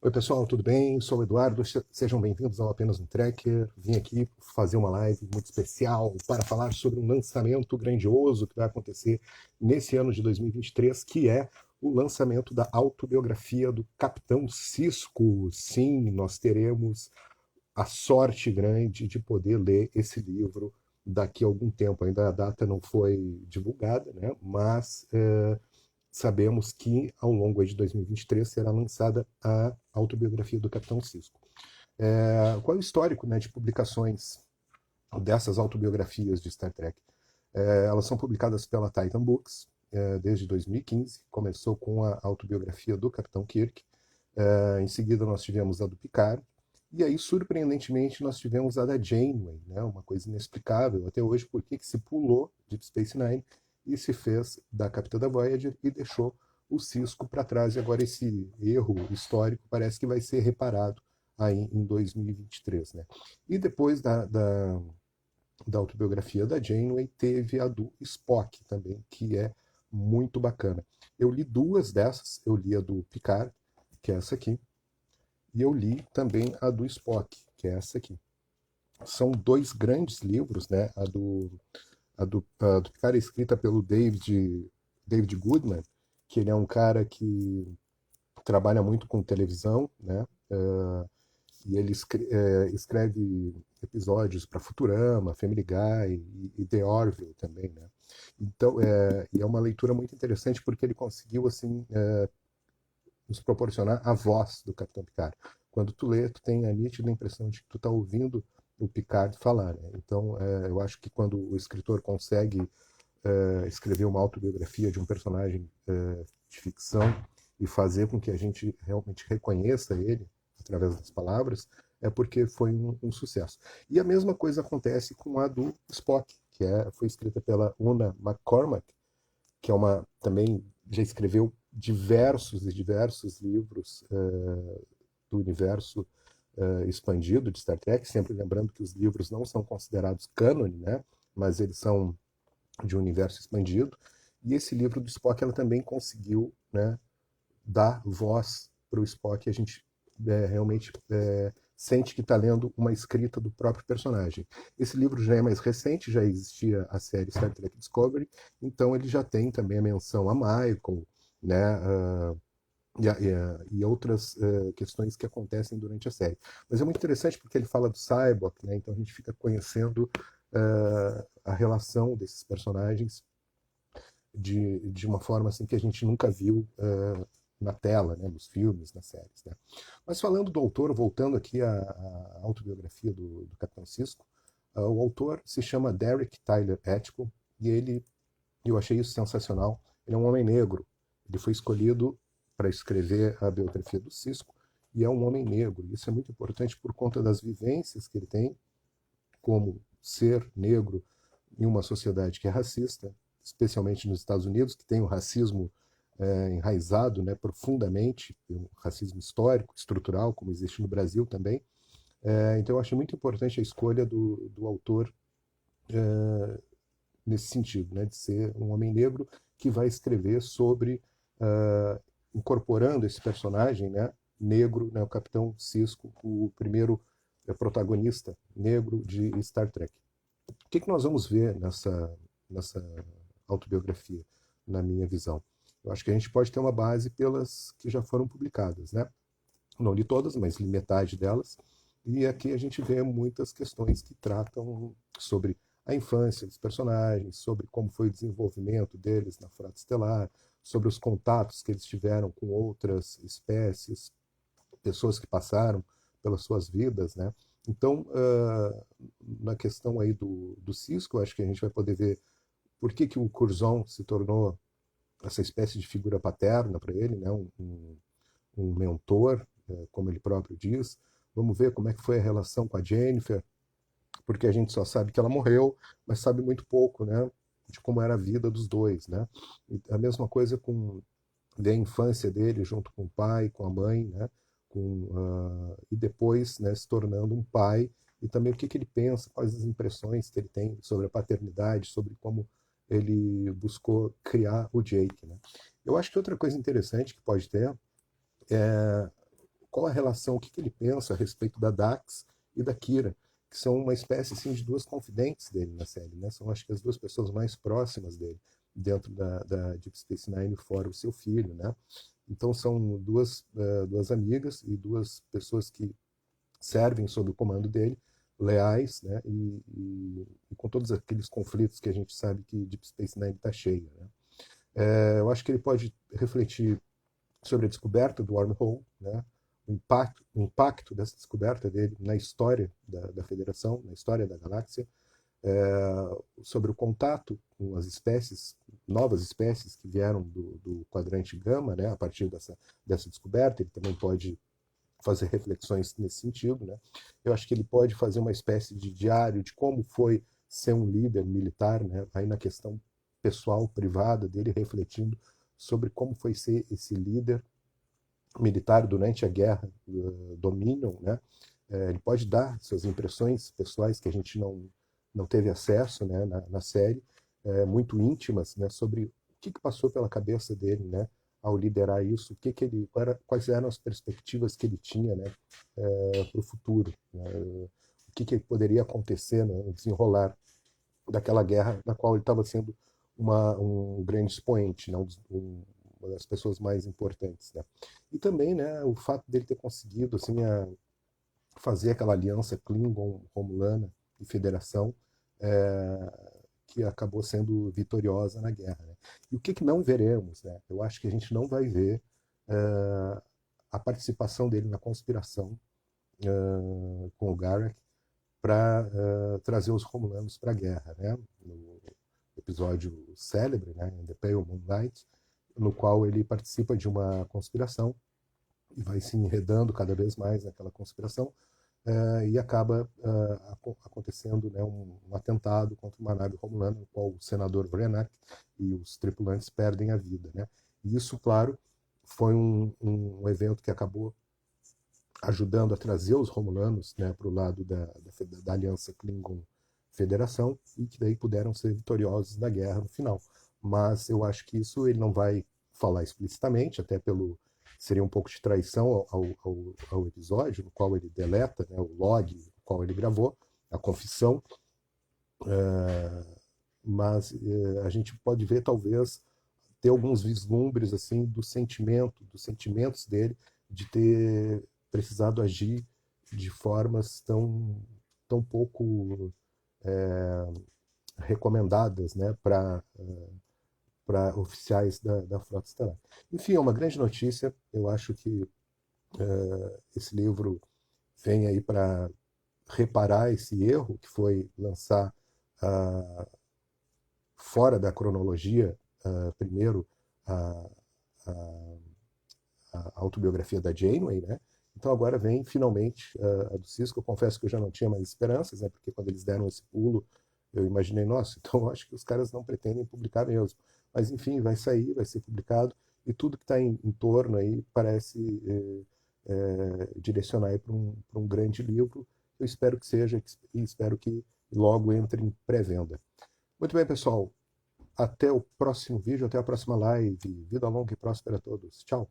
Oi pessoal, tudo bem? Sou o Eduardo, sejam bem-vindos ao Apenas um Trekker. Vim aqui fazer uma live muito especial para falar sobre um lançamento grandioso que vai acontecer nesse ano de 2023, que é o lançamento da autobiografia do Capitão Cisco. Sim, nós teremos a sorte grande de poder ler esse livro daqui a algum tempo. Ainda a data não foi divulgada, né? Mas sabemos que ao longo de 2023 será lançada a autobiografia do Capitão Cisco. Qual é o histórico, né, de publicações dessas autobiografias de Star Trek? Elas são publicadas pela Titan Books desde 2015. Começou com a autobiografia do Capitão Kirk. Em seguida nós tivemos a do Picard. E aí, surpreendentemente, nós tivemos a da Janeway, né? Uma coisa inexplicável até hoje, por que se pulou Deep Space Nine e se fez da Capitã da Voyager e deixou o Cisco para trás. E agora esse erro histórico parece que vai ser reparado aí em 2023, né? E depois da autobiografia da Janeway, teve a do Spock também, que é muito bacana. Eu li duas dessas, eu li a do Picard, que é essa aqui, e eu li também a do Spock, que é essa aqui. São dois grandes livros, né? A do Picard é escrita pelo David Goodman, que ele é um cara que trabalha muito com televisão, né? E ele escreve episódios para Futurama, Family Guy e The Orville também, né? Então, e é uma leitura muito interessante porque ele conseguiu assim nos proporcionar a voz do Capitão Picard. Quando tu lê, tu tem a nítida impressão de que tu está ouvindo o Picard falar, né? Então, eu acho que quando o escritor consegue escrever uma autobiografia de um personagem de ficção e fazer com que a gente realmente reconheça ele através das palavras, é porque foi um sucesso. E a mesma coisa acontece com a do Spock, que foi escrita pela Una McCormack, que é uma também já escreveu diversos e diversos livros do universo expandido de Star Trek, sempre lembrando que os livros não são considerados cânone, né? Mas eles são de um universo expandido. E esse livro do Spock ela também conseguiu, né, dar voz para o Spock. A gente realmente sente que está lendo uma escrita do próprio personagem. Esse livro já é mais recente, já existia a série Star Trek Discovery, então ele já tem também a menção a Michael, né, e outras questões que acontecem durante a série. Mas é muito interessante porque ele fala do Cyborg, né, então a gente fica conhecendo a relação desses personagens de uma forma assim que a gente nunca viu na tela, né, nos filmes, nas séries. Né? Mas falando do autor, voltando aqui à autobiografia do Capitão Cisco, o autor se chama Derek Tyler Atkill e eu achei isso sensacional. Ele é um homem negro. Ele foi escolhido para escrever a biografia do Cisco e é um homem negro. Isso é muito importante por conta das vivências que ele tem como ser negro em uma sociedade que é racista, especialmente nos Estados Unidos, que tem o racismo enraizado, né, profundamente, um racismo histórico, estrutural, como existe no Brasil também. Então eu achei muito importante a escolha do autor nesse sentido, né, de ser um homem negro que vai escrever sobre, incorporando esse personagem, né, negro, né, o Capitão Cisco, o primeiro protagonista negro de Star Trek. O que nós vamos ver nessa autobiografia, na minha visão? Eu acho que a gente pode ter uma base pelas que já foram publicadas, né? Não li todas, mas li metade delas. E aqui a gente vê muitas questões que tratam sobre a infância dos personagens, sobre como foi o desenvolvimento deles na Frota Estelar, sobre os contatos que eles tiveram com outras espécies, pessoas que passaram pelas suas vidas, né? Então, na questão aí do Cisco, acho que a gente vai poder ver por que o Curzon se tornou essa espécie de figura paterna para ele, né? Um mentor, como ele próprio diz. Vamos ver como é que foi a relação com a Jennifer, porque a gente só sabe que ela morreu, mas sabe muito pouco, né? De como era a vida dos dois, né? E a mesma coisa com ver a infância dele junto com o pai, com a mãe, né? E depois, né, se tornando um pai, e também o que ele pensa, quais as impressões que ele tem sobre a paternidade, sobre como ele buscou criar o Jake. Né? Eu acho que outra coisa interessante que pode ter qual a relação, o que ele pensa a respeito da Dax e da Kira, que são uma espécie assim, de duas confidentes dele na série, né? São, acho que, as duas pessoas mais próximas dele, dentro da Deep Space Nine, fora o seu filho, né? Então são duas amigas e duas pessoas que servem sob o comando dele, leais, né? E com todos aqueles conflitos que a gente sabe que Deep Space Nine está cheio, né? Eu acho que ele pode refletir sobre a descoberta do wormhole, né? O impacto dessa descoberta dele na história da Federação, na história da galáxia, sobre o contato com as espécies, novas espécies que vieram do quadrante gama, né? A partir dessa descoberta. Ele também pode fazer reflexões nesse sentido, né? Eu acho que ele pode fazer uma espécie de diário de como foi ser um líder militar, né? Aí na questão pessoal, privada dele, refletindo sobre como foi ser esse líder militar durante a guerra do Dominion, né? Ele pode dar suas impressões pessoais que a gente não teve acesso, né, na série, muito íntimas, né, sobre o que passou pela cabeça dele, né, ao liderar isso, quais eram as perspectivas que ele tinha, né, para o futuro, né, o que poderia acontecer, né, no desenrolar daquela guerra na qual ele estava sendo um grande expoente, né, uma das pessoas mais importantes, né. E também, né, o fato dele ter conseguido assim, fazer aquela aliança Klingon-Romulana e Federação, que acabou sendo vitoriosa na guerra, né? E o que não veremos, né? Eu acho que a gente não vai ver a participação dele na conspiração com o Garak para trazer os Romulanos para a guerra, né? No episódio célebre, né, The Pale Moonlight, no qual ele participa de uma conspiração e vai se enredando cada vez mais naquela conspiração, e acaba acontecendo, né, um atentado contra uma nave romulana, no qual o senador Vrenak e os tripulantes perdem a vida, né? E isso, claro, foi um evento que acabou ajudando a trazer os romulanos, né, para o lado da aliança Klingon-Federação, e que daí puderam ser vitoriosos na guerra no final. Mas eu acho que isso ele não vai falar explicitamente, até seria um pouco de traição ao episódio, no qual ele deleta, né, o log no qual ele gravou, a confissão, mas a gente pode ver, talvez, ter alguns vislumbres assim dos sentimentos dele, de ter precisado agir de formas tão pouco recomendadas, né, para oficiais da Frota Estelar. Enfim, é uma grande notícia. Eu acho que esse livro vem aí para reparar esse erro que foi lançar fora da cronologia, primeiro, a, a, a autobiografia da Janeway, né? Então agora vem finalmente a do Cisco. Eu confesso que eu já não tinha mais esperanças, né? Porque quando eles deram esse pulo, eu imaginei, nossa, então eu acho que os caras não pretendem publicar mesmo. Mas enfim, vai sair, vai ser publicado, e tudo que está em torno aí parece direcionar para um grande livro. Eu espero que seja, e espero que logo entre em pré-venda. Muito bem, pessoal. Até o próximo vídeo, até a próxima live. Vida longa e próspera a todos. Tchau.